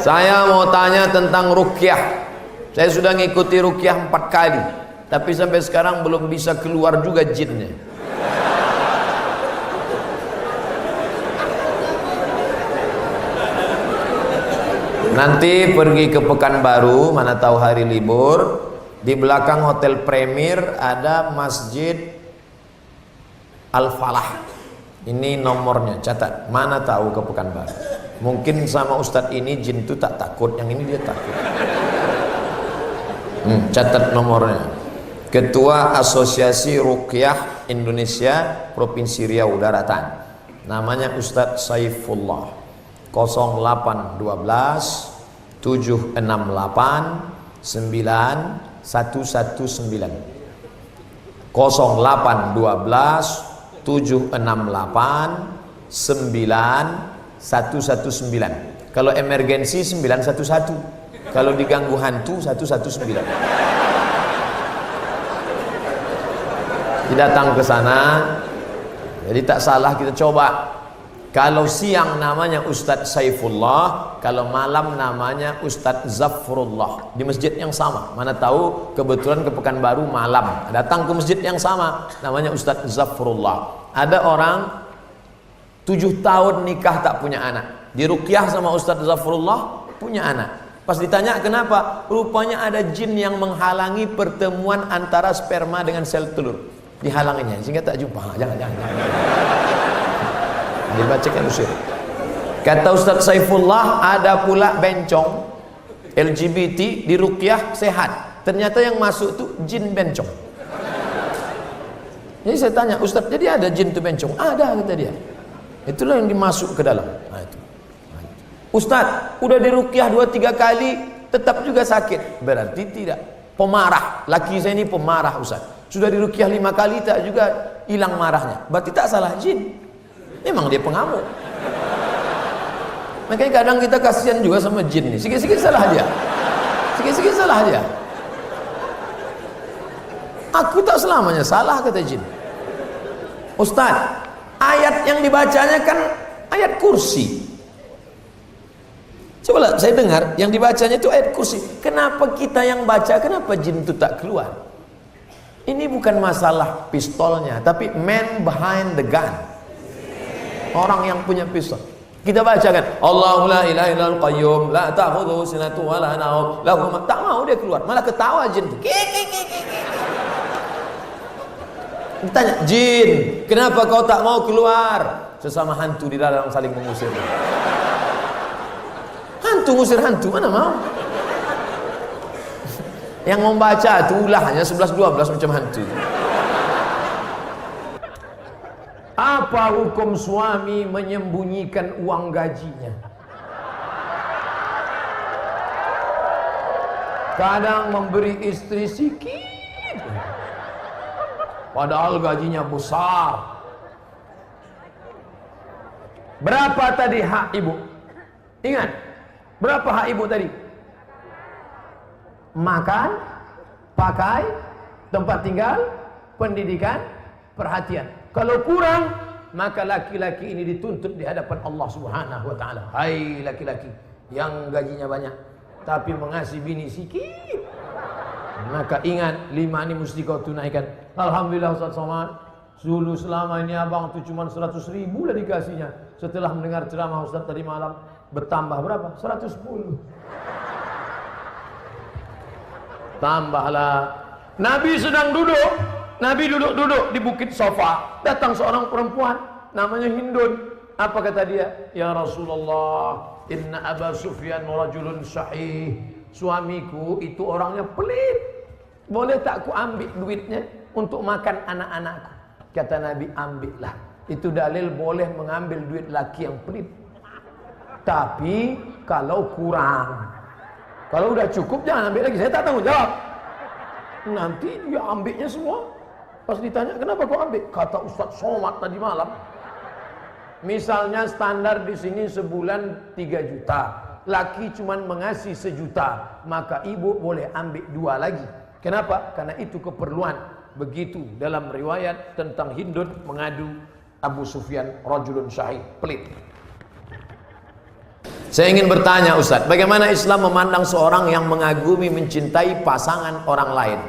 Saya mau tanya tentang ruqyah. Saya sudah ngikuti ruqyah 4 kali, tapi sampai sekarang belum bisa keluar juga jinnya. Nanti pergi ke Pekanbaru, mana tahu hari libur, di belakang Hotel Premier ada Masjid Al-Falah. Ini nomornya, catat. Mana tahu ke Pekanbaru. Mungkin sama Ustadz ini jin itu tak takut, yang ini dia takut. Catat nomornya. Ketua Asosiasi Ruqyah Indonesia Provinsi Riau Daratan. Namanya Ustadz Saifullah. 0812 768 9119. 0812 768 9119. Kalau emergensi 911. Kalau diganggu hantu 119. Datang ke sana. Jadi tak salah kita coba. Kalau siang namanya Ustadz Saifullah, kalau malam namanya Ustadz Zafrullah, di masjid yang sama. Mana tahu kebetulan ke Pekanbaru malam, datang ke masjid yang sama, namanya Ustadz Zafrullah. Ada orang 7 tahun nikah tak punya anak, diruqyah sama Ustadz Zafrullah, punya anak. Pas ditanya kenapa, rupanya ada jin yang menghalangi pertemuan antara sperma dengan sel telur, dihalanginya sehingga tak jumpa. Jangan. Dibacakan usir. Kata Ustadz Saifullah, ada pula bencong LGBT di ruqyah sehat. Ternyata yang masuk tuh jin bencong. Jadi saya tanya, Ustadz, jadi ada jin tuh bencong? Ada, kata dia. Itulah yang dimasuk ke dalam. Nah, itu. Ustadz, udah di ruqyah 2-3 kali tetap juga sakit. Berarti tidak. Pemarah. Laki saya ini pemarah, Ustadz. Sudah di ruqyah 5 kali tak juga hilang marahnya. Berarti tak salah jin. Memang dia pengamuk. Makanya kadang kita kasihan juga sama jin nih. Sikit-sikit salah dia. Sikit-sikit salah dia. Aku tak selamanya salah, kata jin. Ustaz, ayat yang dibacanya kan ayat kursi. Coba saya dengar yang dibacanya itu ayat kursi. Kenapa kita yang baca, kenapa jin itu tak keluar? Ini bukan masalah pistolnya, tapi man behind the gun. Orang yang punya pistol. Kita bacakan Allahu la ilaha illal qayyum la ta'khudhuhu sinatun wa la nawm lahu ma. Tak mau dia keluar, malah ketawa jin. Ditanya, jin, kenapa kau tak mau keluar? Sesama hantu di dalam saling mengusir. Hantu ngusir hantu, mana mau? Yang membaca itu ulahnya 11-12 macam hantu. Apa hukum suami menyembunyikan uang gajinya? Kadang memberi istri sikit, padahal gajinya besar. Berapa tadi hak ibu? Ingat, berapa hak ibu tadi? Makan, pakai, tempat tinggal, pendidikan, perhatian. Kalau kurang, maka laki-laki ini dituntut di hadapan Allah Subhanahu wa taala. Hai laki-laki yang gajinya banyak tapi mengasihi bini sikit, maka ingat 5 ini mesti kau tunaikan. Alhamdulillah Ustaz Somad, dulu selama ini abang tuh cuma 100.000 lah dikasihnya. Setelah mendengar ceramah Ustaz tadi malam, bertambah berapa? 110. Tambahlah. Nabi sedang duduk. Nabi duduk-duduk di bukit Safa. Datang seorang perempuan namanya Hindun. Apa kata dia? Ya Rasulullah, inna Aba Sufyan rajulun syahih. Suamiku itu orangnya pelit. Boleh tak aku ambil duitnya untuk makan anak-anakku? Kata Nabi, ambillah. Itu dalil boleh mengambil duit laki yang pelit. Tapi kalau kurang, kalau udah cukup jangan ambil lagi. Saya tak tanggung jawab. Nanti dia ambilnya semua. Pas ditanya, kenapa kau ambil? Kata Ustaz Somad tadi malam. Misalnya standar di sini sebulan 3 juta. Laki cuman mengasih 1 juta. Maka ibu boleh ambil 2 lagi. Kenapa? Karena itu keperluan. Begitu dalam riwayat tentang Hindun mengadu Abu Sufyan rajulun syahih, pelit. Saya ingin bertanya Ustadz, bagaimana Islam memandang seorang yang mengagumi, mencintai pasangan orang lain?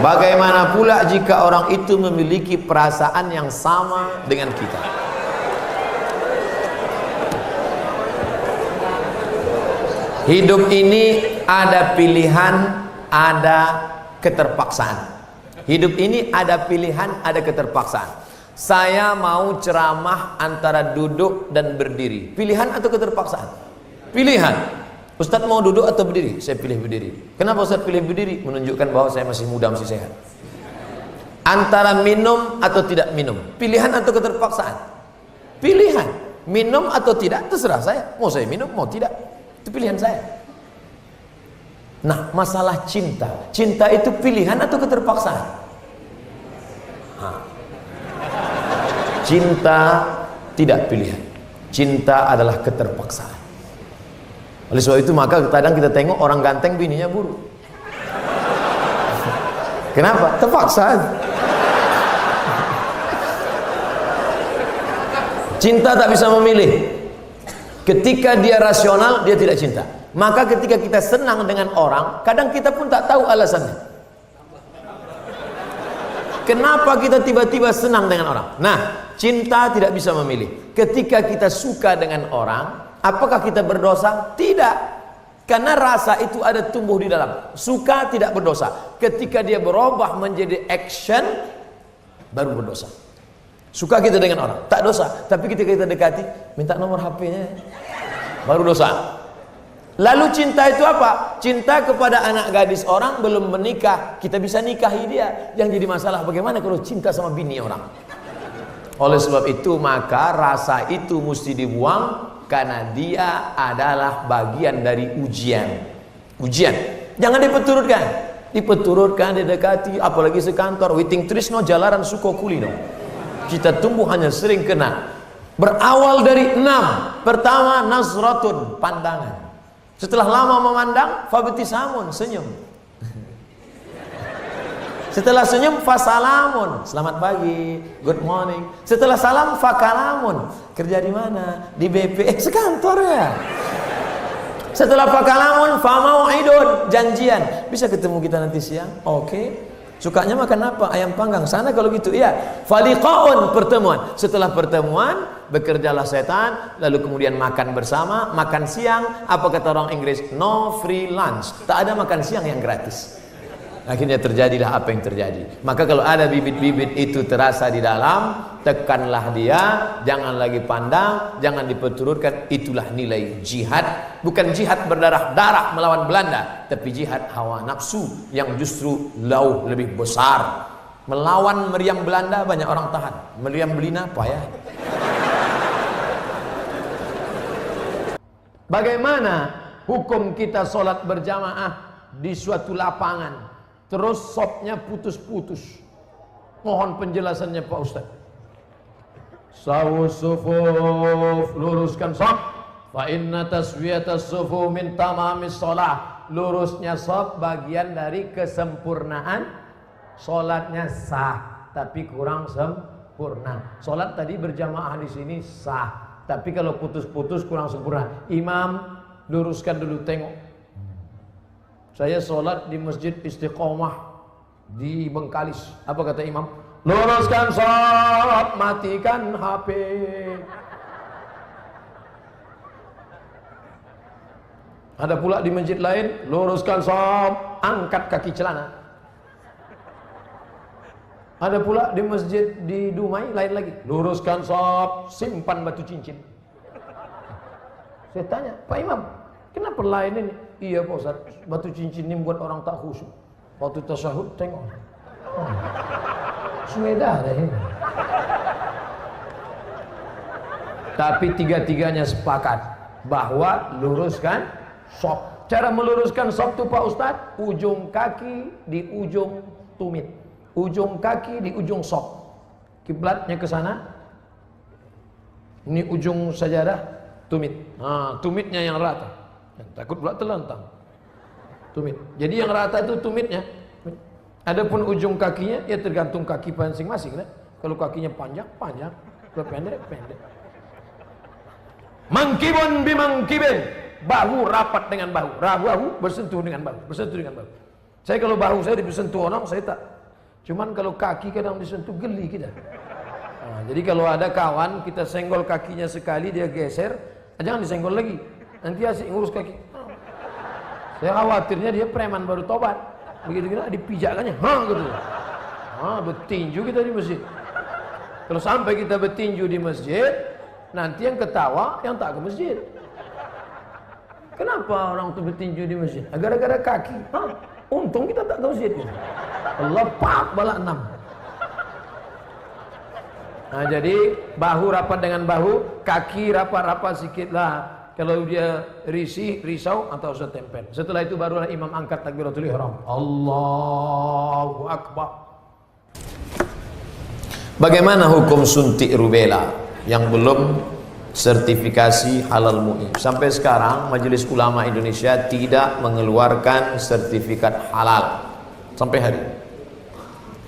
Bagaimana pula jika orang itu memiliki perasaan yang sama dengan kita? Hidup ini ada pilihan, ada keterpaksaan. Hidup ini ada pilihan, ada keterpaksaan. Saya mau ceramah antara duduk dan berdiri. Pilihan atau keterpaksaan? Pilihan. Ustadz mau duduk atau berdiri? Saya pilih berdiri. Kenapa Ustadz pilih berdiri? Menunjukkan bahwa saya masih muda, masih sehat. Antara minum atau tidak minum, pilihan atau keterpaksaan? Pilihan. Minum atau tidak, terserah saya. Mau saya minum, mau tidak, itu pilihan saya. Nah, masalah cinta. Cinta itu pilihan atau keterpaksaan? Cinta tidak pilihan. Cinta adalah keterpaksaan. Oleh sebab itu maka kadang kita tengok orang ganteng bininya buruk. Kenapa? Terpaksa. Cinta tak bisa memilih. Ketika dia rasional, dia tidak cinta. Maka ketika kita senang dengan orang, kadang kita pun tak tahu alasannya. Kenapa kita tiba-tiba senang dengan orang? Nah, cinta tidak bisa memilih. Ketika kita suka dengan orang, apakah kita berdosa? Tidak. Karena rasa itu ada tumbuh di dalam. Suka tidak berdosa. Ketika dia berubah menjadi action, baru berdosa. Suka kita dengan orang, tak dosa. Tapi ketika kita dekati, minta nomor HP-nya, baru dosa. Lalu cinta itu apa? Cinta kepada anak gadis orang belum menikah, kita bisa nikahi dia. Yang jadi masalah bagaimana kalau cinta sama bini orang? Oleh sebab itu maka rasa itu mesti dibuang, karena dia adalah bagian dari ujian. Ujian. Jangan dipeturutkan. Dipeturutkan, didekati, apalagi sekantor. Witing trisno jalaran suko kulino. Kita tumbuh hanya sering kena. Berawal dari 6. Pertama, nazratun, pandangan. Setelah lama memandang, fabtisamun, senyum. Setelah senyum, fasalamun, selamat pagi, good morning. Setelah salam, fakalamun, kerja di mana? Di BP, sekantor ya. Setelah fakalamun, famau'idun, janjian. Bisa ketemu kita nanti siang? Oke. Sukanya makan apa? Ayam panggang. Sana kalau gitu, iya. Faliqaun, pertemuan. Setelah pertemuan, bekerjalah setan, lalu kemudian makan bersama, makan siang. Apa kata orang Inggris? No free lunch. Tak ada makan siang yang gratis. Akhirnya terjadilah apa yang terjadi. Maka kalau ada bibit-bibit itu terasa di dalam, tekanlah dia, jangan lagi pandang, jangan diperturutkan. Itulah nilai jihad. Bukan jihad berdarah-darah melawan Belanda, tapi jihad hawa nafsu yang justru jauh lebih besar. Melawan meriam Belanda banyak orang tahan, meriam Belina payah. Bagaimana hukum kita sholat berjamaah di suatu lapangan, terus sopnya putus-putus? Mohon penjelasannya Pak Ustaz. Sawus sufuf, luruskan sop. Fa inna taswiyatas sufuf min tamamis sholah. Lurusnya sop bagian dari kesempurnaan. Sholatnya sah, tapi kurang sempurna. Sholat tadi berjamaah di sini sah, tapi kalau putus-putus kurang sempurna. Imam, luruskan dulu, tengok. Saya sholat di Masjid Istiqomah di Bengkalis. Apa kata imam? Luruskan sholat, matikan HP. Ada pula di masjid lain, luruskan sholat, angkat kaki celana. Ada pula di masjid di Dumai lain lagi, luruskan sholat, simpan batu cincin. Saya tanya, Pak Imam, kenapa lain ini? Iya Pak Ustaz, batu cincin ini buat orang tak khusyuk. Waktu tasyahud tengok, sudah deh. Tapi tiga-tiganya sepakat bahwa luruskan sop. Cara meluruskan sop itu Pak Ustaz, ujung kaki di ujung tumit, ujung kaki di ujung sop. Kiblatnya ke sana. Ini ujung sajadah, tumit. Nah, tumitnya yang rata. Takut pula terlentang. Tumit. Jadi yang rata itu tumitnya. Adapun ujung kakinya ya tergantung kaki masing-masing kan. Kalau kakinya panjang, panjang. Kalau pendek, pendek. Mangkibun bimangkibin. Bahu rapat dengan bahu. Bahu bersentuh dengan bahu. Bersentuh dengan bahu. Saya kalau bahu saya disentuh orang, saya tak. Cuman kalau kaki kadang disentuh, geli kita. Nah, jadi kalau ada kawan, kita senggol kakinya sekali, dia geser, jangan disenggol lagi. Nanti asik ngurus kaki. Saya khawatirnya dia preman baru tobat. Begitu kita dipijakkannya, gitu. Bertinju kita di masjid. Kalau sampai kita bertinju di masjid, nanti yang ketawa yang tak ke masjid. Kenapa orang itu bertinju di masjid? Gara-gara kaki. Untung kita tak ke masjid. Allah pak balak 6. Nah, jadi bahu rapat dengan bahu, kaki rapat-rapat sedikit lah. Kalau dia risau atau setempel. Setelah itu barulah imam angkat takbiratul ihram. Allahu Akbar. Bagaimana hukum suntik rubella yang belum sertifikasi halal MUI? Sampai sekarang Majelis Ulama Indonesia tidak mengeluarkan sertifikat halal sampai hari ini.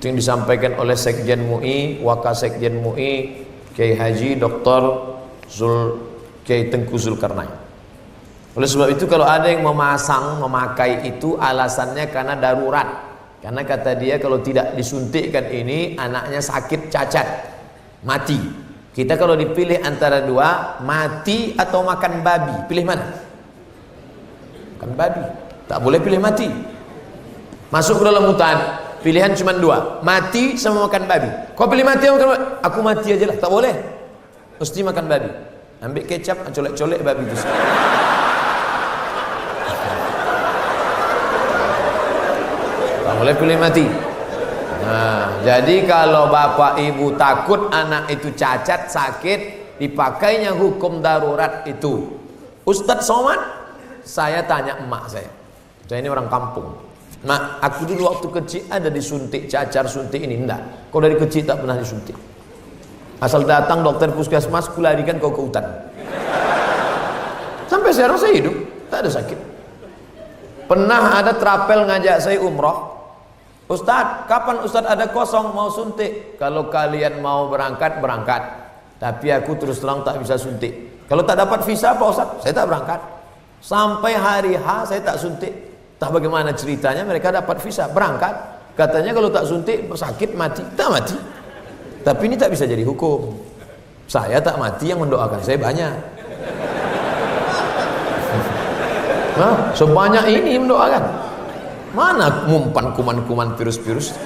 Itu yang disampaikan oleh Sekjen MUI, Wakasekjen MUI, Kiai Haji Dr. Kiai Tengku Zulkarnain. Oleh sebab itu kalau ada yang memakai itu alasannya karena darurat. Karena kata dia kalau tidak disuntikkan ini anaknya sakit cacat, mati. Kita kalau dipilih antara dua, mati atau makan babi, pilih mana? Makan babi. Tak boleh pilih mati. Masuk ke dalam hutan, pilihan cuma dua, mati sama makan babi. Kau pilih mati atau makan babi? Aku mati aja lah, tak boleh. Mesti makan babi. Ambil kecap, colek-colek babi itu. Tak boleh pilih mati. Nah, jadi kalau bapak ibu takut anak itu cacat, sakit, dipakainya hukum darurat itu. Ustadz Somad, saya tanya emak saya ini orang kampung. Mak, aku dulu waktu kecil ada disuntik cacar, suntik ini enggak. Kau dari kecil tak pernah disuntik. Asal datang dokter puskesmas, kularikan kau ke hutan. Sampai sekarang saya hidup, tak ada sakit. Pernah ada trapel ngajak saya umroh. Ustadz, kapan Ustadz ada kosong mau suntik? Kalau kalian mau berangkat, berangkat. Tapi aku terus terang tak bisa suntik. Kalau tak dapat visa Pak Ustadz, saya tak berangkat. Sampai hari H saya tak suntik. Tak bagaimana ceritanya mereka dapat visa, berangkat. Katanya kalau tak suntik sakit mati, tak mati. Tapi ini tak bisa jadi hukum. Saya tak mati, yang mendoakan saya banyak. Nah, sebanyak ini mendoakan. Mana mumpan kuman-kuman virus-virus?